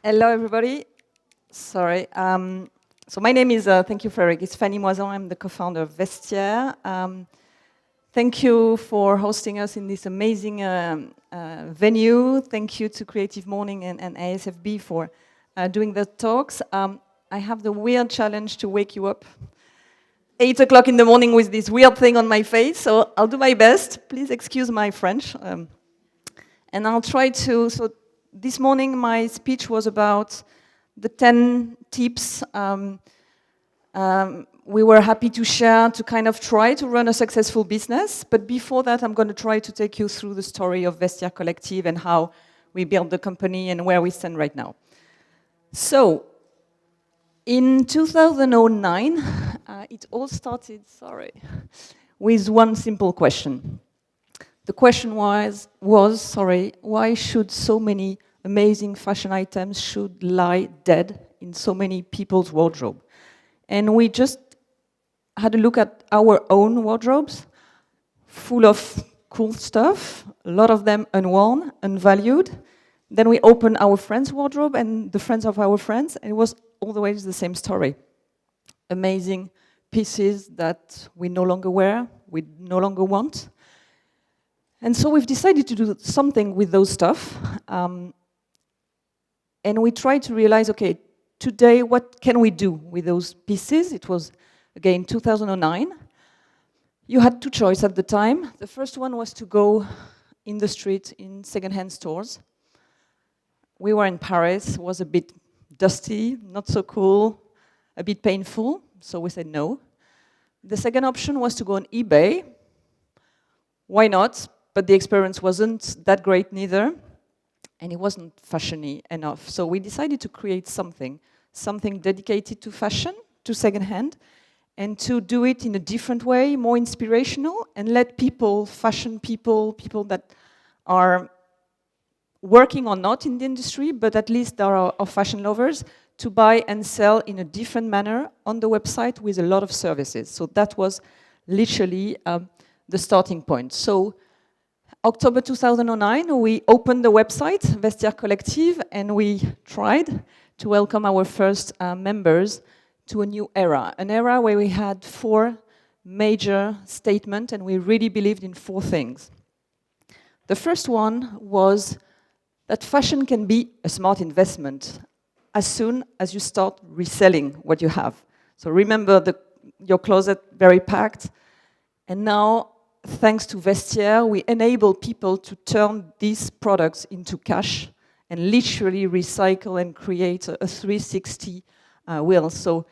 Hello, everybody. Sorry. So my name is, thank you, Frederick. It's Fanny Moizant. I'm the co-founder of Westyear. Thank you for hosting us in this amazing venue. Thank you to CreativeMornings and ASFB for doing the talks. I have the weird challenge to wake you up 8 o'clock in the morning with this weird thing on my face, so I'll do my best. Please excuse my French. And I'll try to, so this morning my speech was about the 10 tips we were happy to share to kind of try to run a successful business. But before that, I'm going to try to take you through the story of Westyear Collective and how we built the company and where we stand right now. So, in 2009, it all started, with one simple question. The question was, why should so many amazing fashion items should lie dead in so many people's wardrobe? And we just had a look at our own wardrobes, full of cool stuff, a lot of them unworn, unvalued. Then we opened our friends' wardrobe and the friends of our friends, and it was always the same story. Amazing pieces that we no longer wear, we no longer want. And so we've decided to do something with those stuff. And we tried to realize, okay, today, what can we do with those pieces? It was, again, 2009. You had two choices at the time. The first one was to go in the street in second-hand stores. We were in Paris. It was a bit dusty, not so cool, a bit painful, so we said no. The second option was to go on eBay. Why not? But the experience wasn't that great neither, and it wasn't fashiony enough. So we decided to create something dedicated to fashion, to secondhand, and to do it in a different way, more inspirational, and let people, fashion people that are working or not in the industry, but at least are fashion lovers, to buy and sell in a different manner on the website with a lot of services. So that was literally the starting point. So October 2009, we opened the website, Westyear Collective, and we tried to welcome our first members to a new era, an era where we had 4 major statements, and we really believed in 4 things. The first one was that fashion can be a smart investment as soon as you start reselling what you have. So remember your closet very packed, and now, thanks to Westyear, we enable people to turn these products into cash and literally recycle and create a 360 wheel. So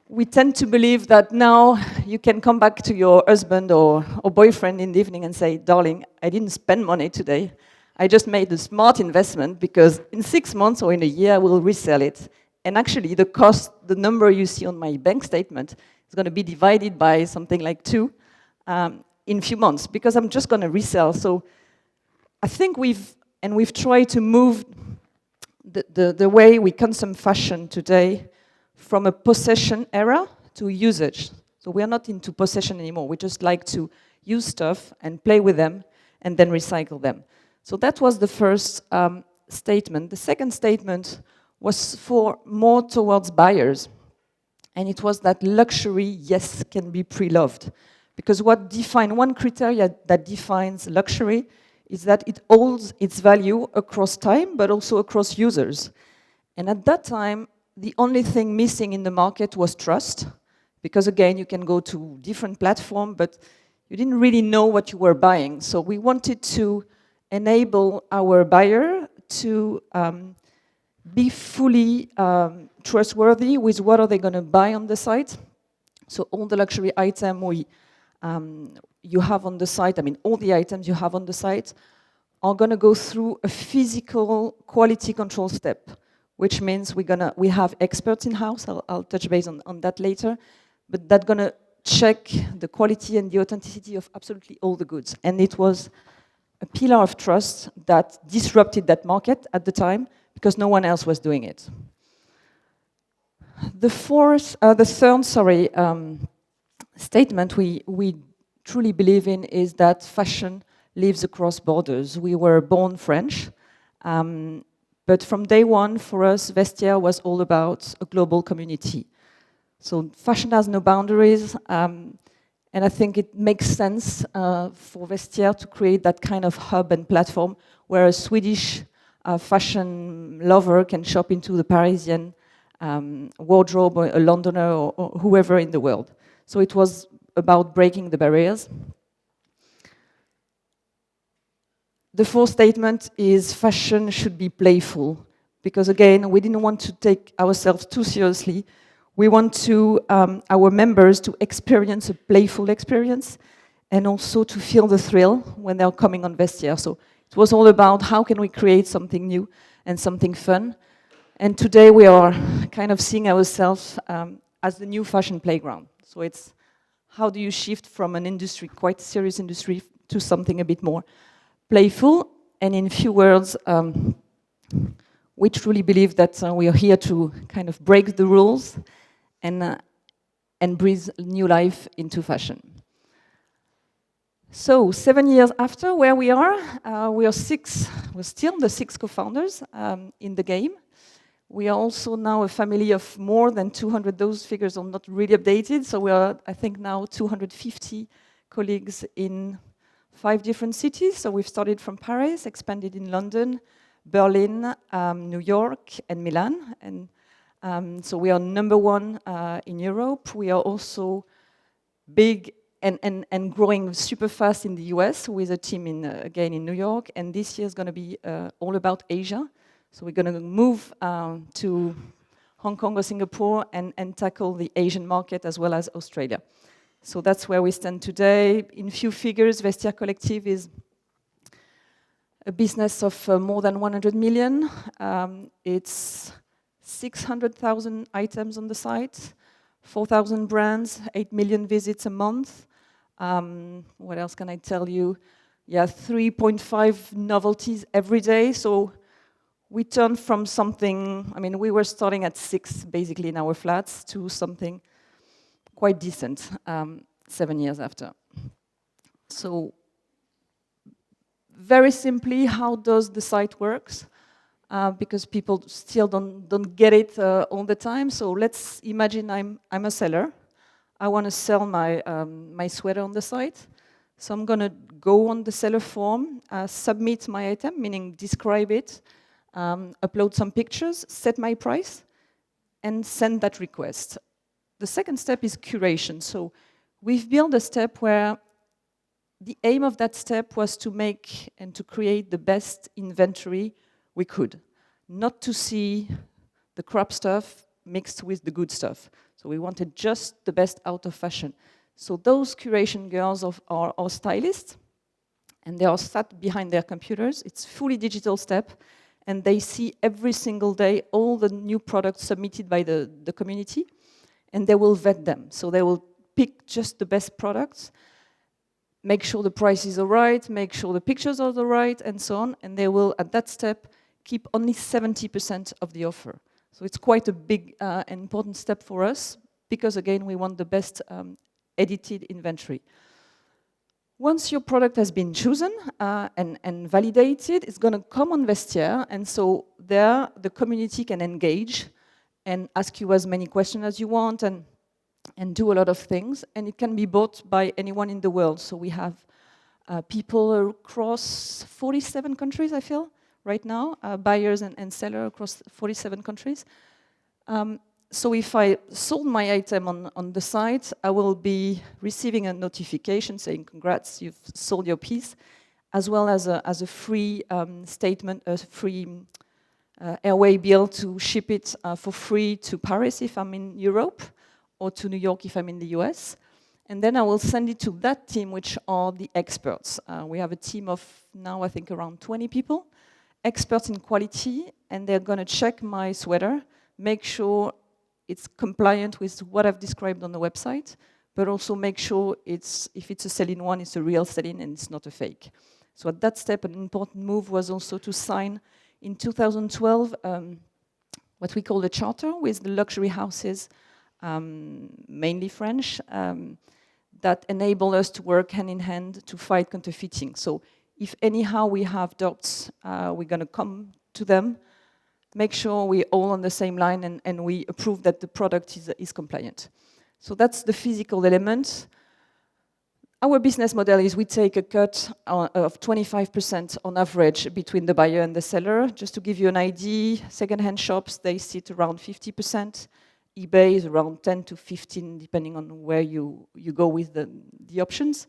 we tend to believe that now you can come back to your husband or boyfriend in the evening and say, darling, I didn't spend money today. I just made a smart investment because in 6 months or in a year, I will resell it. And actually, the cost, the number you see on my bank statement is going to be divided by something like 2 in a few months, because I'm just going to resell. So I think we've tried to move the way we consume fashion today from a possession era to usage. So we are not into possession anymore. We just like to use stuff and play with them and then recycle them. So that was the first statement. The second statement was for more towards buyers. And it was that luxury, yes, can be pre-loved. Because one criteria that defines luxury is that it holds its value across time, but also across users. And at that time, the only thing missing in the market was trust, because again, you can go to different platforms, but you didn't really know what you were buying. So we wanted to enable our buyer to be fully trustworthy with what are they going to buy on the site. So all the luxury items you have on the site, I mean all the items you have on the site, are going to go through a physical quality control step, which means we have experts in-house, I'll touch base on that later, but that's going to check the quality and the authenticity of absolutely all the goods. And it was a pillar of trust that disrupted that market at the time, because no one else was doing it. The third statement we truly believe in is that fashion lives across borders. We were born French, but from day one, for us, Westyear was all about a global community. So fashion has no boundaries, and I think it makes sense for Westyear to create that kind of hub and platform where a Swedish fashion lover can shop into the Parisian wardrobe, or a Londoner, or whoever in the world. So it was about breaking the barriers. The fourth statement is fashion should be playful, because again, we didn't want to take ourselves too seriously. We want to our members to experience a playful experience, and also to feel the thrill when they're coming on Westyear. So it was all about how can we create something new and something fun. And today we are kind of seeing ourselves as the new fashion playground. So it's how do you shift from an industry, quite serious industry, to something a bit more playful. And in few words, we truly believe that we are here to kind of break the rules and breathe new life into fashion. So 7 years after, where we are we're still the 6 co-founders in the game. We are also now a family of more than 200. Those figures are not really updated, so we are, I think, now 250 colleagues in 5 different cities. So we've started from Paris, expanded in London, Berlin, New York, and Milan. And so we are number 1 in Europe. We are also big and growing super fast in the US with a team again in New York. And this year is going to be all about Asia. So we're going to move to Hong Kong or Singapore and tackle the Asian market as well as Australia. So that's where we stand today. In few figures, Westyear Collective is a business of more than 100 million. It's 600,000 items on the site, 4,000 brands, 8 million visits a month. What else can I tell you? Yeah, 3.5 novelties every day. So we turned from something, I mean, we were starting at 6 basically in our flats to something quite decent 7 years after. So very simply, how does the site works? Because people still don't get it all the time. So let's imagine I'm a seller. I want to sell my sweater on the site. So I'm going to go on the seller form, submit my item, meaning describe it, upload some pictures, set my price, and send that request. The second step is curation. So we've built a step where the aim of that step was to make and to create the best inventory we could, not to see the crap stuff mixed with the good stuff. So we wanted just the best out of fashion. So those curation girls are our stylists, and they are sat behind their computers. It's fully digital step, and they see every single day all the new products submitted by the community, and they will vet them. So they will pick just the best products, make sure the prices are right, make sure the pictures are right, and so on, and they will, at that step, keep only 70% of the offer. So it's quite a big and important step for us, because again, we want the best edited inventory. Once your product has been chosen and validated, it's going to come on Westyear, and so there the community can engage and ask you as many questions as you want and do a lot of things, and it can be bought by anyone in the world. So we have people across 47 countries, I feel, right now, buyers and sellers across 47 countries. So if I sold my item on the site, I will be receiving a notification saying, congrats, you've sold your piece, as well as a free statement, a free airway bill to ship it for free to Paris if I'm in Europe, or to New York if I'm in the US. And then I will send it to that team, which are the experts. We have a team of now, I think, around 20 people, experts in quality, and they're gonna check my sweater, make sure it's compliant with what I've described on the website, but also make sure if it's a sell-in one, it's a real sell-in and it's not a fake. So at that step, an important move was also to sign in 2012 what we call the charter with the luxury houses, mainly French, that enable us to work hand in hand to fight counterfeiting. So if anyhow we have doubts, we're gonna come to them, make sure we're all on the same line and we approve that the product is compliant. So that's the physical element. Our business model is we take a cut of 25% on average between the buyer and the seller. Just to give you an idea, second-hand shops, they sit around 50%. eBay is around 10 to 15, depending on where you go with the options.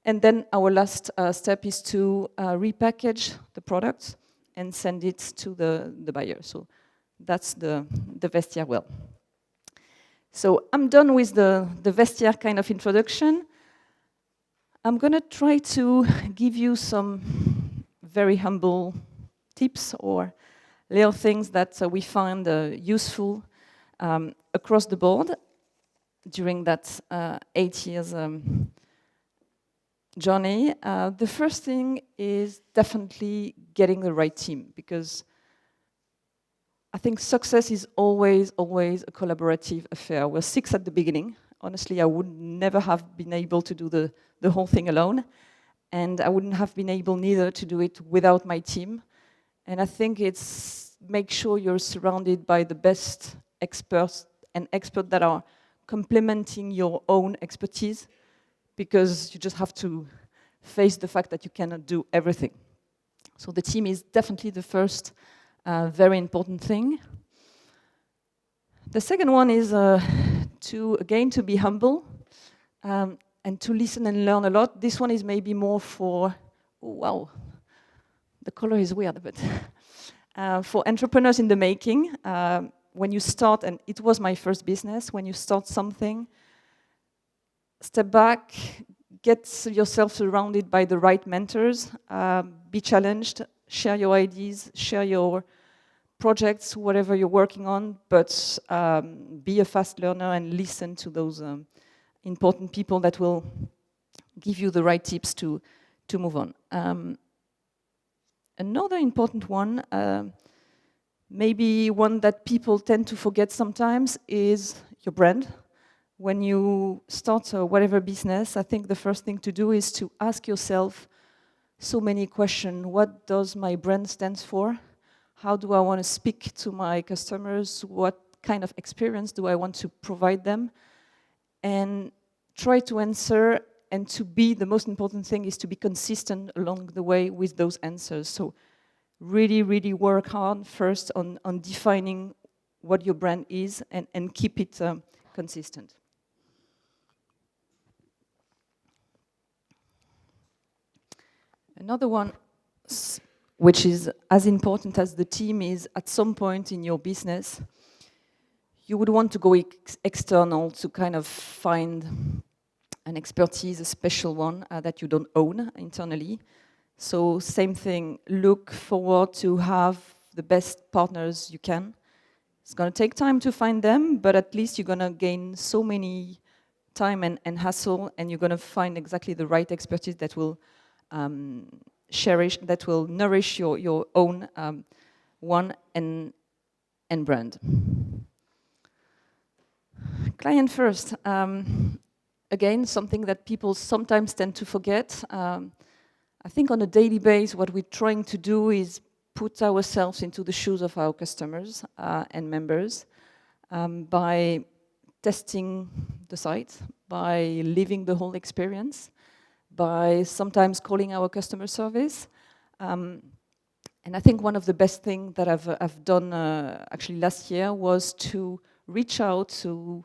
And then our last step is to repackage the product and send it to the buyer. So that's the Westyear well. So I'm done with the Westyear kind of introduction. I'm gonna try to give you some very humble tips or little things that we find useful across the board during that 8 years journey. The first thing is definitely getting the right team, because I think success is always a collaborative affair. We're 6 at the beginning. Honestly, I would never have been able to do the whole thing alone, and I wouldn't have been able neither to do it without my team. And I think it's make sure you're surrounded by the best experts and experts that are complementing your own expertise, because you just have to face the fact that you cannot do everything. So the team is definitely the first very important thing. The second one is to be humble and to listen and learn a lot. This one is maybe more for, oh, wow, the color is weird, but for entrepreneurs in the making. When you start, and it was my first business, when you start something, step back, get yourself surrounded by the right mentors, be challenged, share your ideas, share your projects, whatever you're working on, but be a fast learner and listen to those important people that will give you the right tips to move on. Another important one, maybe one that people tend to forget sometimes, is your brand. When you start whatever business, I think the first thing to do is to ask yourself so many questions. What does my brand stand for? How do I want to speak to my customers? What kind of experience do I want to provide them? And try to answer, and to be, the most important thing is to be consistent along the way with those answers. So really work hard first on defining what your brand is and keep it consistent. Another one, which is as important as the team, is at some point in your business, you would want to go external to kind of find an expertise, a special one that you don't own internally. So same thing, look forward to have the best partners you can. It's gonna take time to find them, but at least you're gonna gain so many time and hassle, and you're gonna find exactly the right expertise that will that will nourish your own one and brand. Client first. Again, something that people sometimes tend to forget. I think on a daily basis, what we're trying to do is put ourselves into the shoes of our customers and members by testing the site, by living the whole experience, by sometimes calling our customer service. And I think one of the best things that I've done actually last year was to reach out to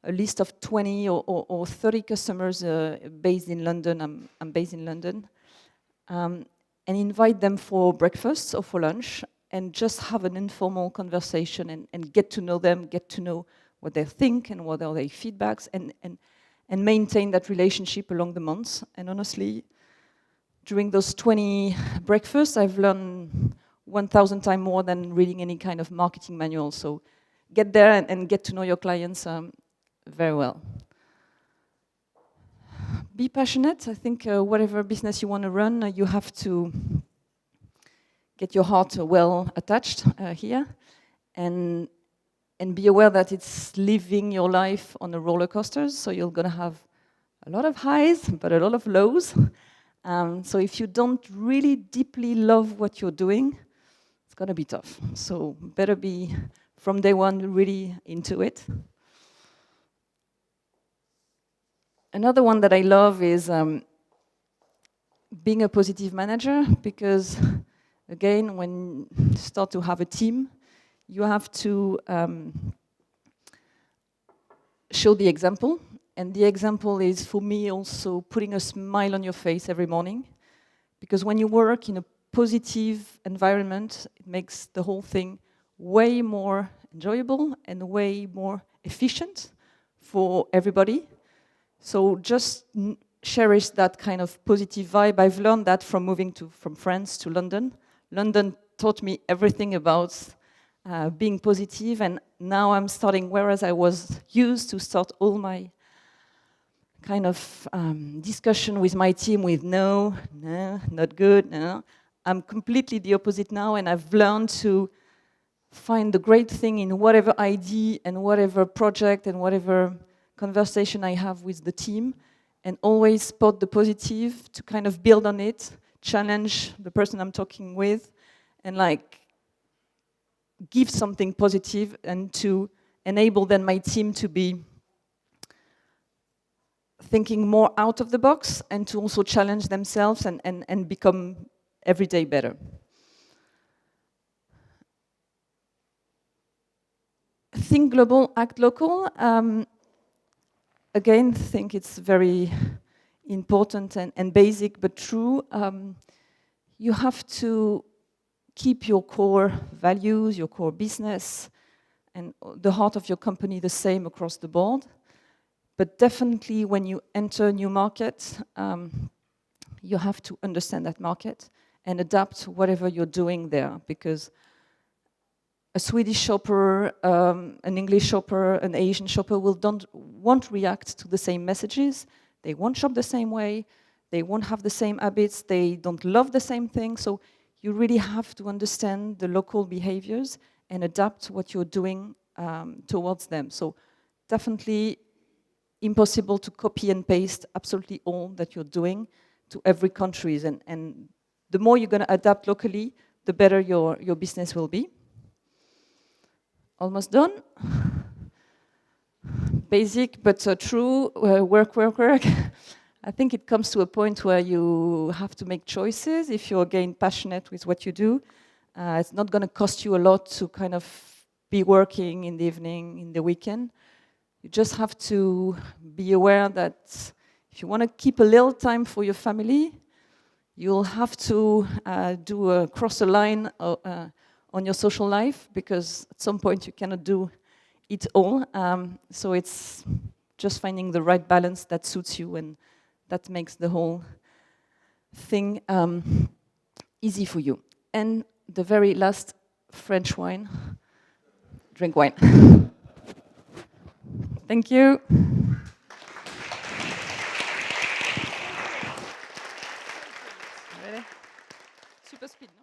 a list of 20 or 30 customers based in London. I'm based in London. And invite them for breakfast or for lunch and just have an informal conversation and get to know them, get to know what they think and what are their feedbacks and maintain that relationship along the months. And honestly, during those 20 breakfasts, I've learned 1,000 times more than reading any kind of marketing manual. So get there and get to know your clients very well. Be passionate. I think whatever business you want to run, you have to get your heart well attached here and be aware that it's living your life on a roller coaster. So you're going to have a lot of highs, but a lot of lows. So if you don't really deeply love what you're doing, it's going to be tough. So better be, from day one, really into it. Another one that I love is being a positive manager, because, again, when you start to have a team, you have to show the example. And the example is, for me, also putting a smile on your face every morning. Because when you work in a positive environment, it makes the whole thing way more enjoyable and way more efficient for everybody. So just cherish that kind of positive vibe. I've learned that from moving from France to London. London taught me everything about being positive, and now I'm starting, whereas I was used to start all my kind of discussion with my team with no, not good, no. I'm completely the opposite now, and I've learned to find the great thing in whatever idea and whatever project and whatever conversation I have with the team, and always spot the positive to kind of build on it, challenge the person I'm talking with, and like give something positive, and to enable then my team to be thinking more out of the box and to also challenge themselves and become every day better. Think global, act local. Again, think it's very important and basic, but true. You have to keep your core values, your core business, and the heart of your company the same across the board. But definitely when you enter a new market, you have to understand that market and adapt whatever you're doing there, because a Swedish shopper, an English shopper, an Asian shopper won't react to the same messages. They won't shop the same way. They won't have the same habits. They don't love the same thing. So you really have to understand the local behaviors and adapt what you're doing towards them. So definitely impossible to copy and paste absolutely all that you're doing to every country. And the more you're going to adapt locally, the better your business will be. Almost done. Basic, but true. Work. I think it comes to a point where you have to make choices. If you're, again, passionate with what you do, it's not going to cost you a lot to kind of be working in the evening, in the weekend. You just have to be aware that if you want to keep a little time for your family, you'll have to cross a line on your social life, because at some point you cannot do it all. So it's just finding the right balance that suits you, and that makes the whole thing easy for you. And the very last, French wine. Drink wine. Thank you. Super speed, no?